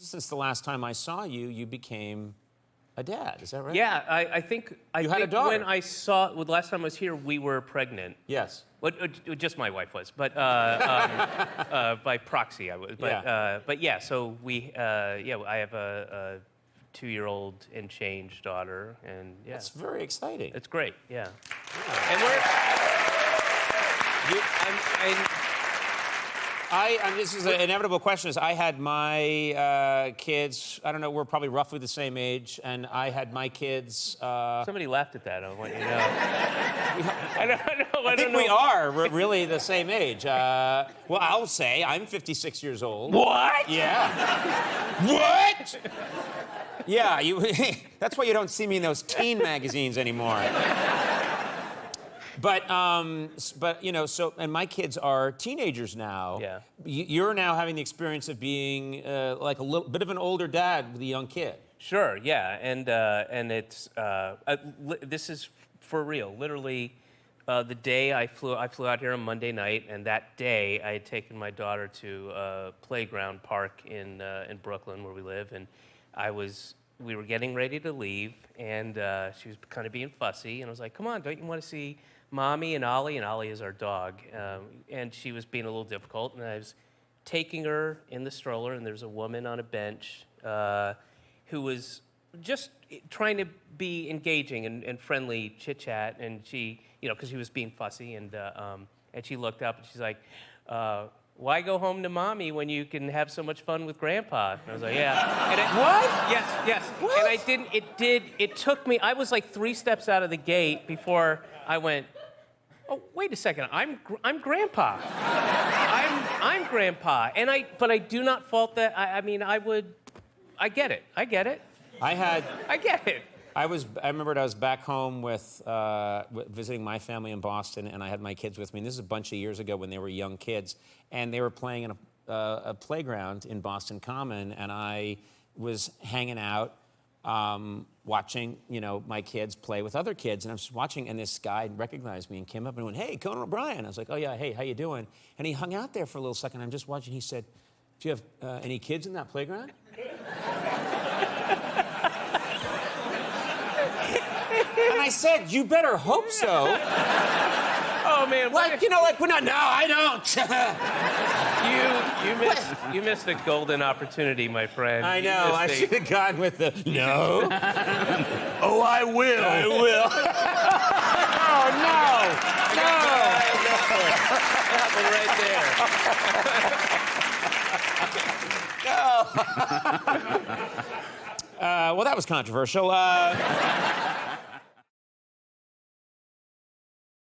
since the last time I saw you, you became a dad. Is that right? Yeah, I think You had a daughter. when I saw the last time I was here, we were pregnant. Yes. Well, just my wife was, but by proxy I was. But yeah, so we I have a 2-year-old and change daughter, and yeah, That's very exciting. it's great. Yeah, and this is an inevitable question. I had my kids, I don't know, we're probably roughly the same age, and I had my kids... somebody laughed at that. I want you to know. I think we are really the same age. Well, I'll say I'm 56 years old. What? Yeah. What? Yeah, that's why you don't see me in those teen magazines anymore. But you know, and my kids are teenagers now. Yeah. You're now having the experience of being like a little bit of an older dad with a young kid. Sure. Yeah, and it's this is for real. Literally, the day I flew out here on Monday night, and that day I had taken my daughter to a playground park in Brooklyn where we live, and we were getting ready to leave, and she was kind of being fussy, and I was like, "Come on, don't you want to see Mommy and Ollie?" And Ollie is our dog, and she was being a little difficult, and I was taking her in the stroller, and there's a woman on a bench who was just trying to be engaging and friendly chit-chat, and she, you know, because she was being fussy, and she looked up, and she's like, "Why go home to Mommy when you can have so much fun with Grandpa?" And I was like, "Yeah." And What? Yes. What? And I didn't. It took me. I was like 3 steps out of the gate before I went, "Oh, wait a second. I'm Grandpa. I'm Grandpa." But I do not fault that. I mean, I get it. I get it. I get it. I remembered I was back home with visiting my family in Boston, and I had my kids with me. And this is a bunch of years ago when they were young kids, and they were playing in a playground in Boston Common, and I was hanging out, watching, you know, my kids play with other kids, and I was watching, and this guy recognized me and came up and went, "Hey, Conan O'Brien." I was like, "Oh yeah, hey, how you doing?" And he hung out there for a little second. I'm just watching. He said, "Do you have any kids in that playground?" And I said, "You better hope so." Oh man, like, you know, like, no, I don't. You missed a golden opportunity, my friend. I know. I should have gone with the no. Oh, I will. I will. Oh no. That one right there. Well, that was controversial.